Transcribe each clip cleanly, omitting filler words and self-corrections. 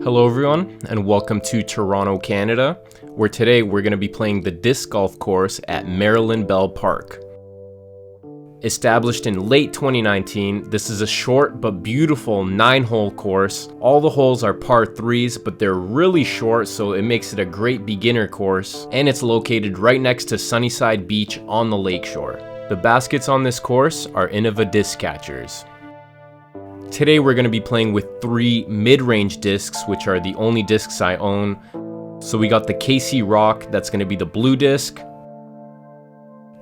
Hello everyone, and welcome to Toronto, Canada, where today we're going to be playing the disc golf course at Marilyn Bell Park. Established in late 2019, this is a short but beautiful 9-hole course. All the holes are par 3s, but they're really short, so it makes it a great beginner course, and it's located right next to Sunnyside Beach on the lakeshore. The baskets on this course are Innova disc catchers. Today we're going to be playing with 3 mid-range discs, which are the only discs I own. So we got the KC Rock, that's going to be the blue disc.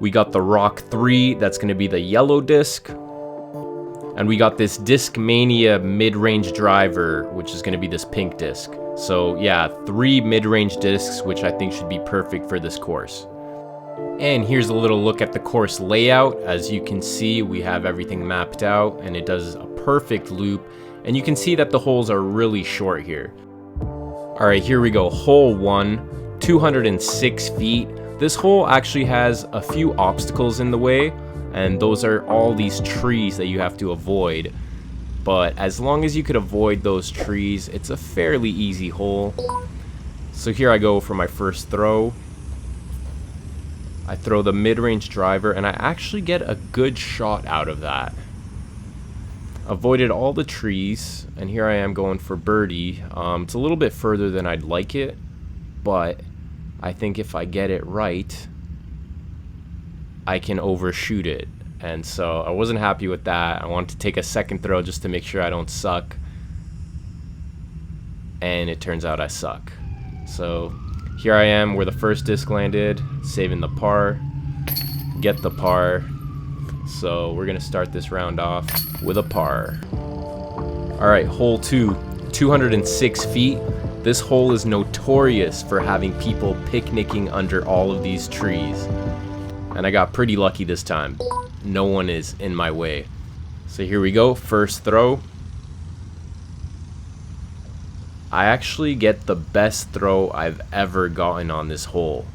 We got the Rock 3, that's going to be the yellow disc. And we got this Discmania mid-range driver, which is going to be this pink disc. So yeah, 3 mid-range discs, which I think should be perfect for this course. And here's a little look at the course layout. As you can see, we have everything mapped out and it does a perfect loop. And you can see that the holes are really short here. Alright, here we go. Hole 1, 206 feet. This hole actually has a few obstacles in the way, and those are all these trees that you have to avoid. But as long as you could avoid those trees, it's a fairly easy hole. So here I go for my first throw. I throw the mid-range driver and I actually get a good shot out of that. Avoided all the trees, and here I am going for birdie. It's a little bit further than I'd like it, but I think if I get it right, I can overshoot it. And so I wasn't happy with that. I wanted to take a second throw just to make sure I don't suck. And it turns out I suck. So here I am where the first disc landed, saving the par, get the par. So we're gonna start this round off with a par. Alright, hole 2, 206 feet. This hole is notorious for having people picnicking under all of these trees. And I got pretty lucky this time. No one is in my way. So here we go, first throw. I actually get the best throw I've ever gotten on this hole.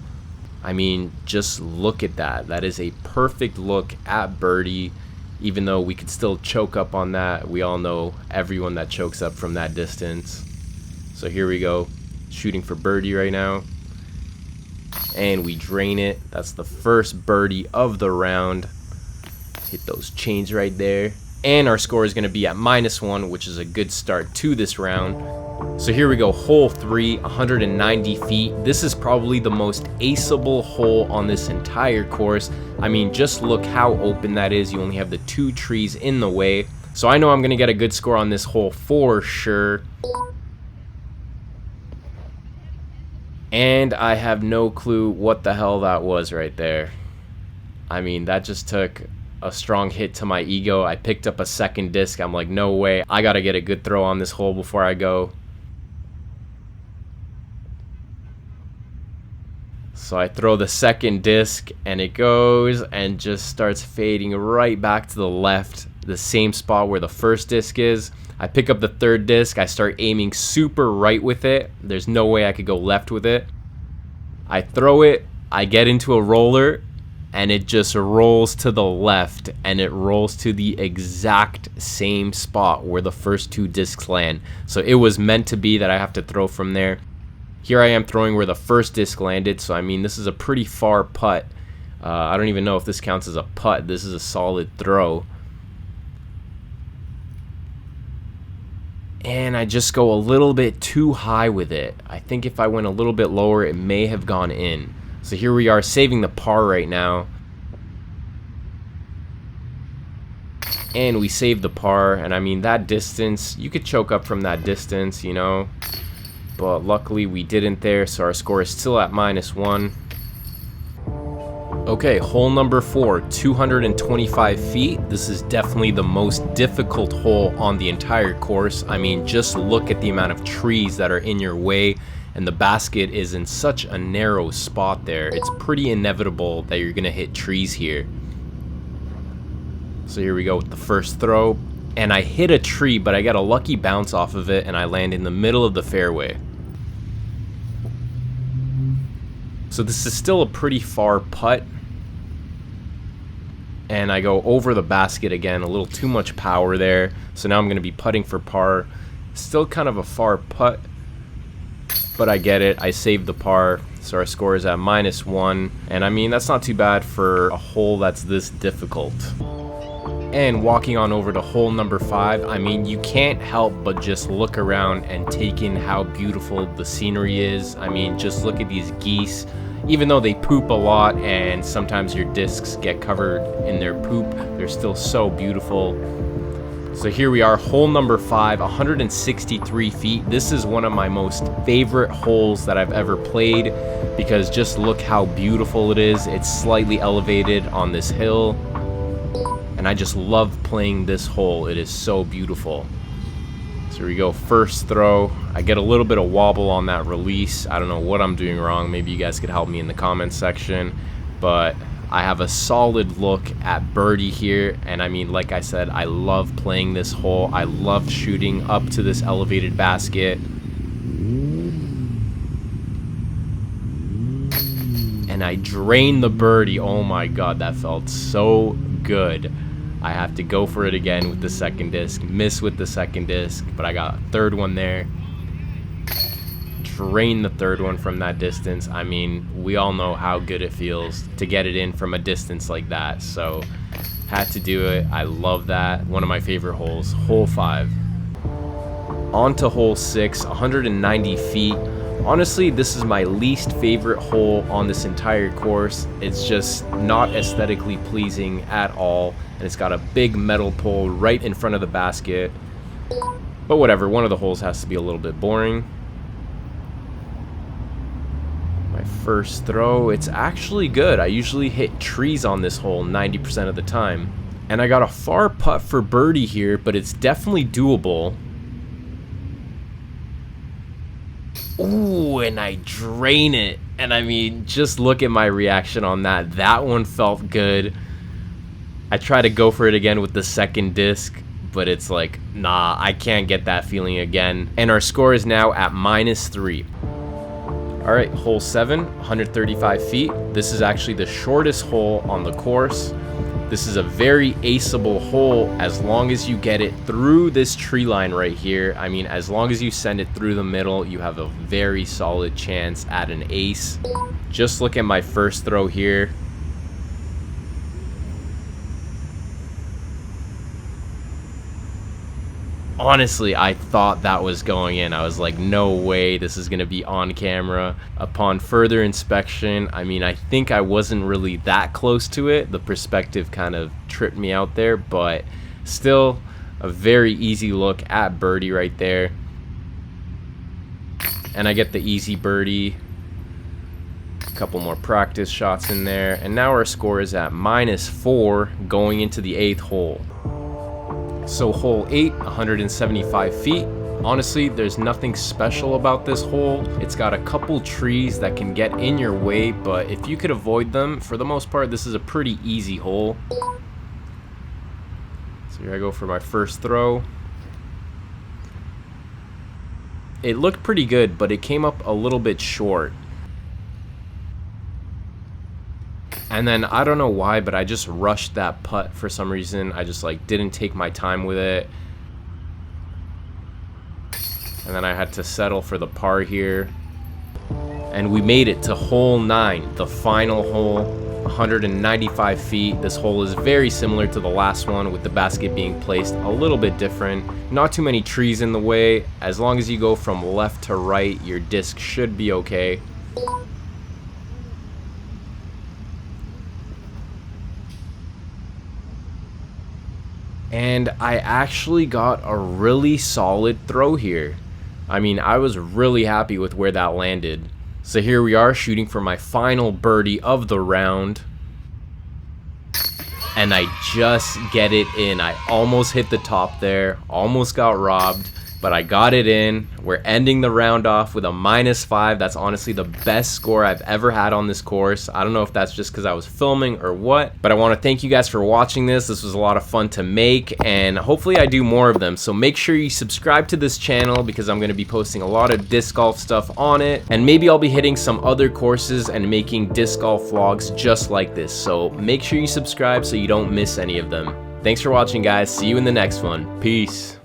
I mean, just look at that. That is a perfect look at birdie, even though we could still choke up on that. We all know everyone that chokes up from that distance. So here we go, shooting for birdie right now. And we drain it. That's the first birdie of the round. Hit those chains right there. And our score is going to be at -1, which is a good start to this round. So here we go, hole 3, 190 feet. This is probably the most aceable hole on this entire course. I mean, just look how open that is. You only have the 2 trees in the way. So I know I'm going to get a good score on this hole for sure. And I have no clue what the hell that was right there. I mean, that just took a strong hit to my ego. I picked up a second disc. I'm like, no way. I got to get a good throw on this hole before I go. So I throw the second disc and it goes and just starts fading right back to the left, the same spot where the first disc is. I pick up the third disc, I start aiming super right with it. There's no way I could go left with it. I throw it, I get into a roller, and it just rolls to the left, and it rolls to the exact same spot where the first 2 discs land. So it was meant to be that I have to throw from there. Here I am throwing where the first disc landed, so I mean, this is a pretty far putt. I don't even know if this counts as a putt. This is a solid throw. And I just go a little bit too high with it. I think if I went a little bit lower, it may have gone in. So here we are saving the par right now. And we saved the par, and I mean, that distance, you could choke up from that distance, you know. But luckily we didn't there, so our score is still at -1. Okay, hole number 4, 225 feet. This is definitely the most difficult hole on the entire course. I mean, just look at the amount of trees that are in your way, and the basket is in such a narrow spot there. It's pretty inevitable that you're gonna hit trees here. So here we go with the first throw, and I hit a tree, but I got a lucky bounce off of it and I land in the middle of the fairway. So this is still a pretty far putt, and I go over the basket again, a little too much power there. So now I'm going to be putting for par. Still kind of a far putt, but I get it. I saved the par, so our score is at -1. And I mean, that's not too bad for a hole that's this difficult. And walking on over to hole number 5, I mean, you can't help but just look around and take in how beautiful the scenery is. I mean, just look at these geese. Even though they poop a lot and sometimes your discs get covered in their poop, they're still so beautiful. So here we are, hole number 5, 163 feet. This is one of my most favorite holes that I've ever played because just look how beautiful it is. It's slightly elevated on this hill. And I just love playing this hole. It is so beautiful. So here we go, first throw. I get a little bit of wobble on that release. I don't know what I'm doing wrong. Maybe you guys could help me in the comments section. But I have a solid look at birdie here. And I mean, like I said, I love playing this hole. I love shooting up to this elevated basket. And I drain the birdie. Oh my God, that felt so good. I have to go for it again with the second disc, miss with the second disc, but I got a third one there. Drain the third one from that distance. I mean, we all know how good it feels to get it in from a distance like that, so had to do it. I love that. One of my favorite holes, hole 5. On to hole 6, 190 feet. Honestly, this is my least favorite hole on this entire course. It's just not aesthetically pleasing at all, and it's got a big metal pole right in front of the basket. But whatever, one of the holes has to be a little bit boring. My first throw, it's actually good. I usually hit trees on this hole 90% of the time. And I got a far putt for birdie here, but it's definitely doable. Ooh, and I drain it. And I mean, just look at my reaction on that. That one felt good. I try to go for it again with the second disc, but it's like, nah, I can't get that feeling again. And our score is now at -3. All right, hole 7, 135 feet. This is actually the shortest hole on the course. This is a very aceable hole as long as you get it through this tree line right here. I mean, as long as you send it through the middle, you have a very solid chance at an ace. Just look at my first throw here. Honestly, I thought that was going in. I was like, no way, this is gonna be on camera. Upon further inspection, I mean, I think I wasn't really that close to it. The perspective kind of tripped me out there, but still a very easy look at birdie right there. And I get the easy birdie. A couple more practice shots in there. And now our score is at -4 going into the 8th hole. So hole 8, 175 feet. Honestly, there's nothing special about this hole. It's got a couple trees that can get in your way, but if you could avoid them, for the most part, this is a pretty easy hole. So here I go for my first throw. It looked pretty good, but it came up a little bit short. And then I don't know why, but I just rushed that putt for some reason. I just like didn't take my time with it. And then I had to settle for the par here. And we made it to hole 9, the final hole, 195 feet. This hole is very similar to the last one, with the basket being placed a little bit different. Not too many trees in the way. As long as you go from left to right, your disc should be okay. And I actually got a really solid throw here. I mean, I was really happy with where that landed. So here we are shooting for my final birdie of the round. And I just get it in. I almost hit the top there, almost got robbed, but I got it in. We're ending the round off with a -5. That's honestly the best score I've ever had on this course. I don't know if that's just because I was filming or what, but I want to thank you guys for watching this. This was a lot of fun to make, and hopefully I do more of them. So make sure you subscribe to this channel because I'm going to be posting a lot of disc golf stuff on it, and maybe I'll be hitting some other courses and making disc golf vlogs just like this. So make sure you subscribe so you don't miss any of them. Thanks for watching, guys. See you in the next one. Peace.